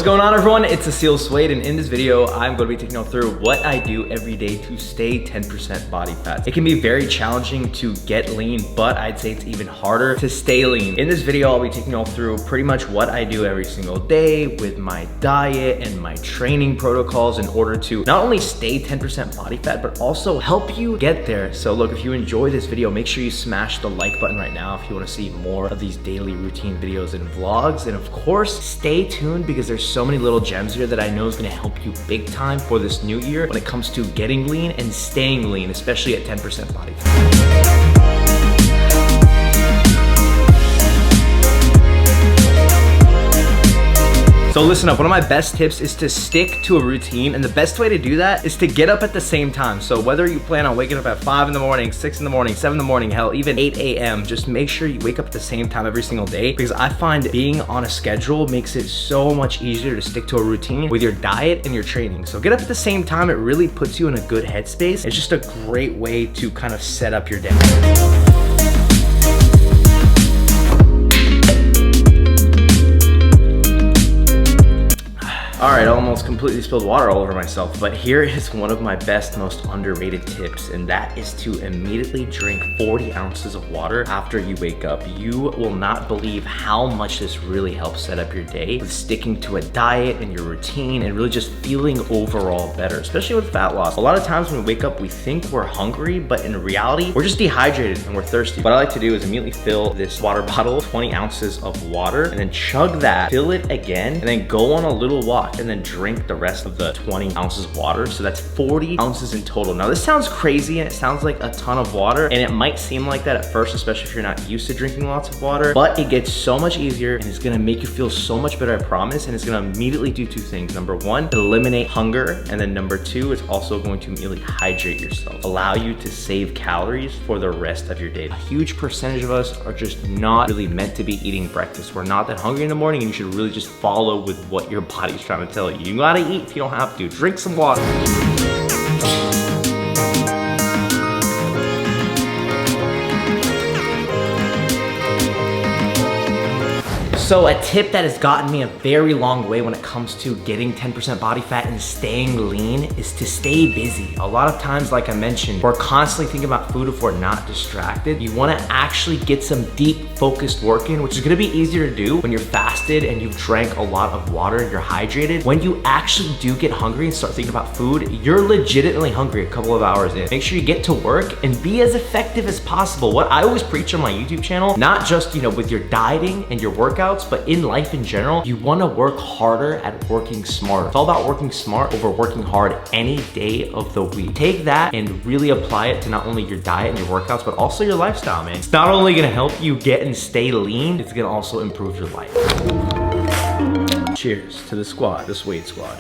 going on, everyone? It's Aseel Soueid, and in this video, I'm going to be taking you through what I do every day to stay 10% body fat. It can be very challenging to get lean, but I'd say it's even harder to stay lean. In this video, I'll be taking you all through pretty much what I do every single day with my diet and my training protocols in order to not only stay 10% body fat, but also help you get there. So look, if you enjoy this video, make sure you smash the like button right now if you want to see more of these daily routine videos and vlogs. And of course, stay tuned because there's so many little gems here that I know is going to help you big time for this new year when it comes to getting lean and staying lean, especially at 10% body fat. So listen up, one of my best tips is to stick to a routine, and the best way to do that is to get up at the same time. So whether you plan on waking up at 5 in the morning, 6 in the morning, 7 in the morning, hell, even 8 a.m., just make sure you wake up at the same time every single day, because I find being on a schedule makes it so much easier to stick to a routine with your diet and your training. So get up at the same time, it really puts you in a good headspace. It's just a great way to kind of set up your day. All right, I almost completely spilled water all over myself, but here is one of my best, most underrated tips, and that is to immediately drink 40 ounces of water after you wake up. You will not believe how much this really helps set up your day with sticking to a diet and your routine and really just feeling overall better, especially with fat loss. A lot of times when we wake up, we think we're hungry, but in reality, we're just dehydrated and we're thirsty. What I like to do is immediately fill this water bottle, 20 ounces of water, and then chug that, fill it again, and then go on a little walk, and then drink the rest of the 20 ounces of water. So that's 40 ounces in total. Now this sounds crazy and it sounds like a ton of water, and it might seem like that at first, especially if you're not used to drinking lots of water, but it gets so much easier and it's gonna make you feel so much better, I promise. And it's gonna immediately do two things. Number one, eliminate hunger. And then number two, it's also going to immediately hydrate yourself, allow you to save calories for the rest of your day. A huge percentage of us are just not really meant to be eating breakfast. We're not that hungry in the morning, and you should really just follow with what your body's trying to tell you. You gotta eat if you don't have to. Drink some water. So a tip that has gotten me a very long way when it comes to getting 10% body fat and staying lean is to stay busy. A lot of times, like I mentioned, we're constantly thinking about food if we're not distracted. You wanna actually get some deep focused work in, which is gonna be easier to do when you're fasted and you've drank a lot of water and you're hydrated. When you actually do get hungry and start thinking about food, you're legitimately hungry a couple of hours in. Make sure you get to work and be as effective as possible. What I always preach on my YouTube channel, not just, with your dieting and your workouts, but in life in general, you wanna work harder at working smart. It's all about working smart over working hard any day of the week. Take that and really apply it to not only your diet and your workouts, but also your lifestyle, man. It's not only gonna help you get and stay lean, it's gonna also improve your life. Cheers to the squad, the Soueid squad.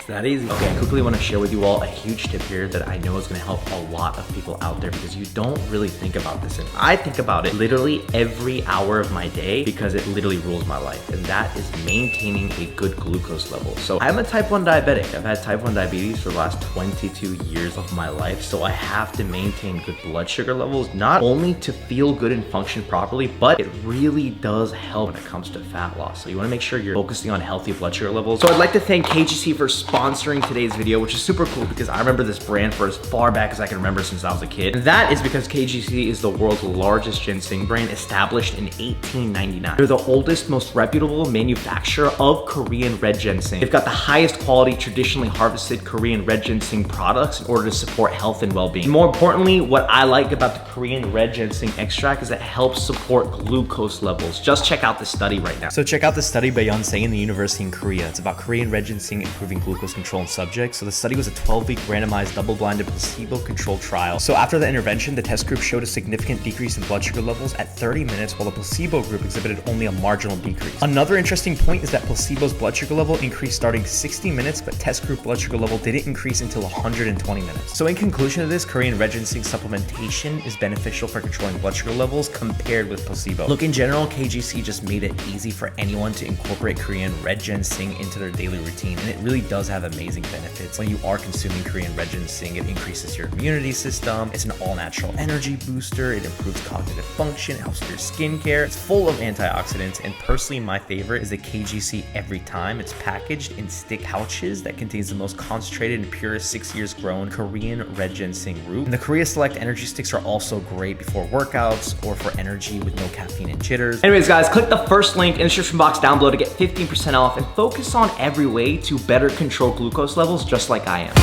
That easy. Okay, I quickly want to share with you all a huge tip here that I know is going to help a lot of people out there, because you don't really think about this, and I think about it literally every hour of my day because it literally rules my life, and that is maintaining a good glucose level. So I'm a type 1 diabetic. I've had type 1 diabetes for the last 22 years of my life, so I have to maintain good blood sugar levels, not only to feel good and function properly, but it really does help when it comes to fat loss. So you want to make sure you're focusing on healthy blood sugar levels. So I'd like to thank KGC for sponsoring today's video, which is super cool because I remember this brand for as far back as I can remember since I was a kid. And that is because KGC is the world's largest ginseng brand, established in 1899. They're the oldest, most reputable manufacturer of Korean red ginseng. They've got the highest quality, traditionally harvested Korean red ginseng products in order to support health and well-being. More importantly, what I like about the Korean red ginseng extract is that it helps support glucose levels. Just check out the study right now. So check out the study by Yonsei in the university in Korea. It's about Korean red ginseng improving glucose control in subjects. So the study was a 12-week randomized double-blinded placebo-controlled trial. So after the intervention, the test group showed a significant decrease in blood sugar levels at 30 minutes, while the placebo group exhibited only a marginal decrease. Another interesting point is that placebo's blood sugar level increased starting 60 minutes, but test group blood sugar level didn't increase until 120 minutes. So in conclusion of this, Korean red ginseng supplementation is beneficial for controlling blood sugar levels compared with placebo. Look, in general, KGC just made it easy for anyone to incorporate Korean red ginseng into their daily routine, and it really does have have amazing benefits. When you are consuming Korean red ginseng, it increases your immunity system. It's an all-natural energy booster. It improves cognitive function. It helps with your skincare. It's full of antioxidants. And personally, my favorite is the KGC Every Time. It's packaged in stick pouches that contains the most concentrated and purest 6 years grown Korean red ginseng root. And the Korea Select energy sticks are also great before workouts or for energy with no caffeine and jitters. Anyways, guys, click the first link in the description box down below to get 15% off and focus on every way to better control glucose levels just like I am.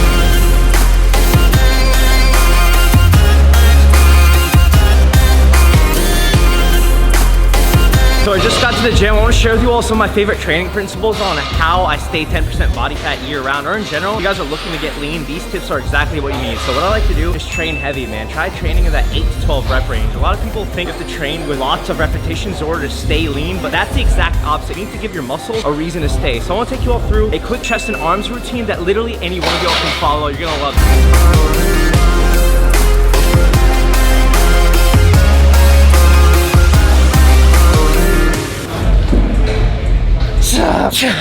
So I just got to the gym. I want to share with you all some of my favorite training principles on how I stay 10% body fat year round, or in general. If you guys are looking to get lean, these tips are exactly what you need. So what I like to do is train heavy, man. Try training in that 8 to 12 rep range. A lot of people think you have to train with lots of repetitions in order to stay lean, but that's the exact opposite. You need to give your muscles a reason to stay. So I want to take you all through a quick chest and arms routine that literally any one of y'all can follow. You're gonna love it.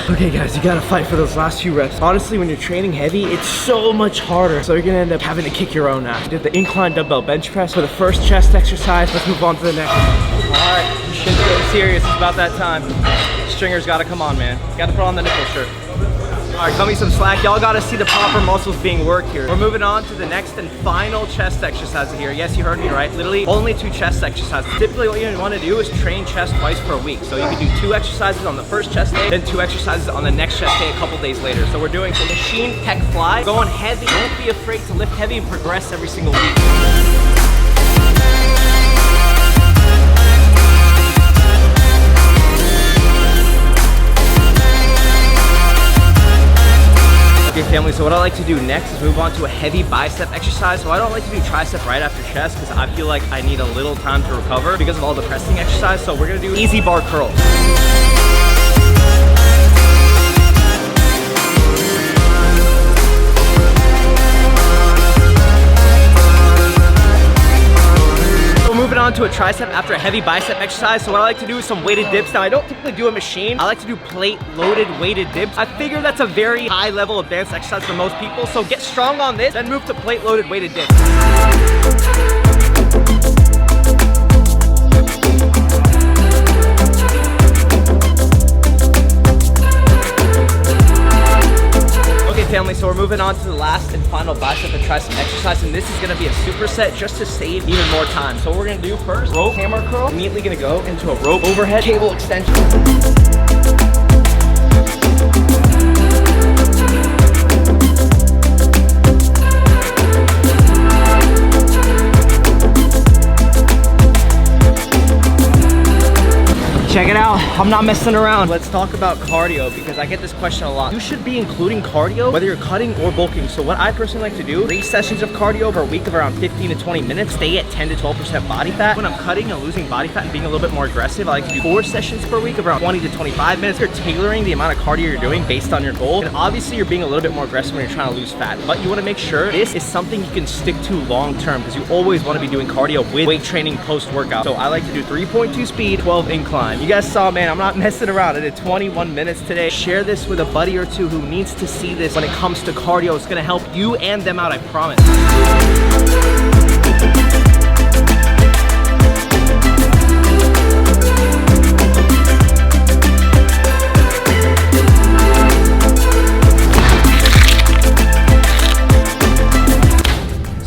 Okay guys, you gotta fight for those last few reps. Honestly, when you're training heavy, it's so much harder. So you're gonna end up having to kick your own ass. Did the incline dumbbell bench press for the first chest exercise. Let's move on to the next one. All right, shit's getting serious. It's about that time. Stringer's gotta come on, man. Gotta put on the nipple shirt. All right, cut me some slack. Y'all gotta see the proper muscles being worked here. We're moving on to the next and final chest exercise here. Yes, you heard me right. Literally only 2 chest exercises. Typically what you want to do is train chest twice per week. So you can do 2 exercises on the first chest day, then 2 exercises on the next chest day a couple days later. So we're doing the machine tech fly, going heavy. Don't be afraid to lift heavy and progress every single week. Okay, family, so what I like to do next is move on to a heavy bicep exercise. So I don't like to do tricep right after chest because I feel like I need a little time to recover because of all the pressing exercise. So we're gonna do easy bar curls. Moving on to a tricep after a heavy bicep exercise. So what I like to do is some weighted dips. Now I don't typically do a machine. I like to do plate loaded weighted dips. I figure that's a very high level advanced exercise for most people. So get strong on this, then move to plate loaded weighted dips. Family, so we're moving on to the last and final bicep and tricep exercise, and this is going to be a superset just to save even more time. So what we're going to do first, rope hammer curl, immediately going to go into a rope overhead cable extension. Check it out, I'm not messing around. Let's talk about cardio because I get this question a lot. You should be including cardio whether you're cutting or bulking. So what I personally like to do, 3 sessions of cardio over a week of around 15 to 20 minutes, stay at 10 to 12% body fat. When I'm cutting and losing body fat and being a little bit more aggressive, I like to do 4 sessions per week of around 20 to 25 minutes. You're tailoring the amount of cardio you're doing based on your goal. And obviously you're being a little bit more aggressive when you're trying to lose fat, but you wanna make sure this is something you can stick to long term because you always wanna be doing cardio with weight training post workout. So I like to do 3.2 speed, 12 incline. You guys saw, man, I'm not messing around. I did 21 minutes today. Share this with a buddy or two who needs to see this when it comes to cardio. It's gonna help you and them out, I promise.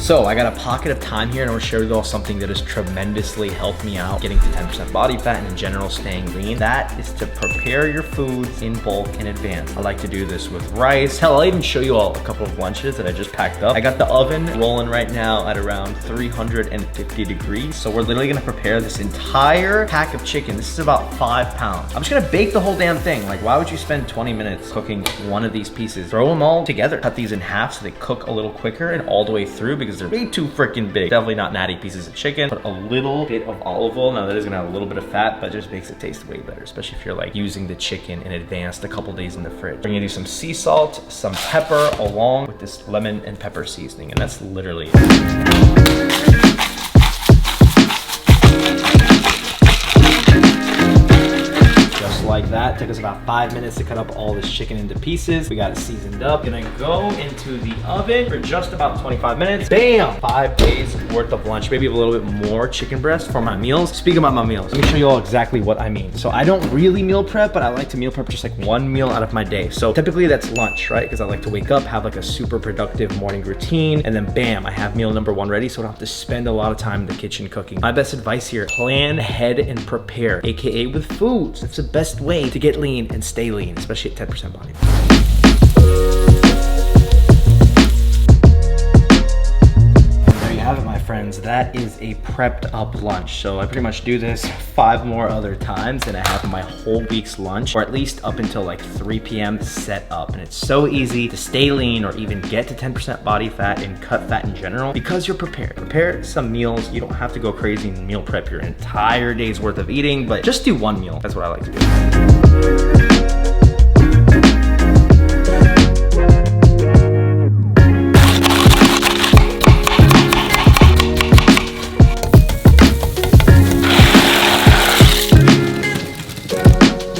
So I got a pocket of time here and I want to share with you all something that has tremendously helped me out getting to 10% body fat and in general staying lean. That is to prepare your foods in bulk in advance. I like to do this with rice. Hell, I'll even show you all a couple of lunches that I just packed up. I got the oven rolling right now at around 350 degrees. So we're literally gonna prepare this entire pack of chicken. This is about 5 pounds. I'm just gonna bake the whole damn thing. Like, why would you spend 20 minutes cooking one of these pieces? Throw them all together. Cut these in half so they cook a little quicker and all the way through because they're way too freaking big. Definitely not natty pieces of chicken. Put a little bit of olive oil. Now that is gonna have a little bit of fat, but it just makes it taste way better, especially if you're like using the chicken in advance a couple days in the fridge. We're gonna do some sea salt, some pepper, along with this lemon and pepper seasoning, and that's literally it. Like that. that. It took us about 5 minutes to cut up all this chicken into pieces. We got it seasoned up. Gonna go into the oven for just about 25 minutes. Bam! 5 days worth of lunch, maybe a little bit more chicken breast for my meals. Speaking about my meals, let me show you all exactly what I mean. So I don't really meal prep, but I like to meal prep just like one meal out of my day. So typically that's lunch, right? Because I like to wake up, have like a super productive morning routine, and then bam, I have meal number 1 ready, so I don't have to spend a lot of time in the kitchen cooking. My best advice here, plan ahead and prepare, AKA with foods. That's the best way to get lean and stay lean, especially at 10% body fat. Have it, my friends, that is a prepped up lunch. So I pretty much do this 5 more other times and I have my whole week's lunch, or at least up until like 3 p.m. set up. And it's so easy to stay lean or even get to 10% body fat and cut fat in general because you're prepared. Prepare some meals. You don't have to go crazy and meal prep your entire day's worth of eating, but just do 1 meal. That's what I like to do.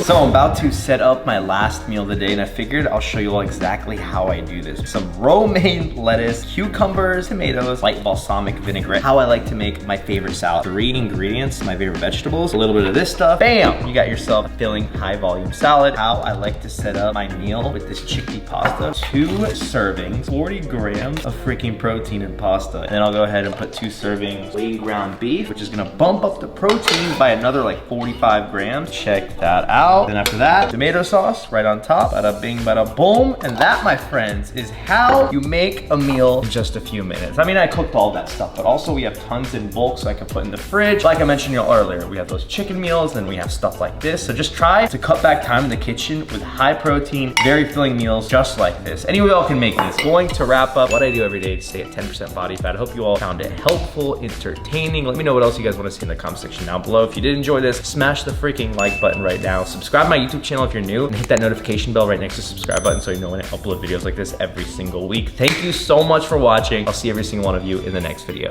So I'm about to set up my last meal of the day and I figured I'll show you all exactly how I do this. Some romaine lettuce, cucumbers, tomatoes, light balsamic vinaigrette, how I like to make my favorite salad. 3 ingredients, my favorite vegetables, a little bit of this stuff, bam! You got yourself a filling high volume salad. How I like to set up my meal with this chickpea pasta. 2 servings, 40 grams of freaking protein in pasta. And then I'll go ahead and put 2 servings lean ground beef, which is gonna bump up the protein by another like 45 grams. Check that out. Then after that, tomato sauce right on top, bada bing, bada boom. And that, my friends, is how you make a meal in just a few minutes. I mean, I cooked all that stuff, but also we have tons in bulk so I can put in the fridge. Like I mentioned earlier, we have those chicken meals, then we have stuff like this. So just try to cut back time in the kitchen with high protein, very filling meals just like this. Any of y'all can make this. Going to wrap up what I do every day to stay at 10% body fat. I hope you all found it helpful, entertaining. Let me know what else you guys want to see in the comment section down below. If you did enjoy this, smash the freaking like button right now. Subscribe to my YouTube channel if you're new, and hit that notification bell right next to the subscribe button so you know when I upload videos like this every single week. Thank you so much for watching. I'll see every single one of you in the next video.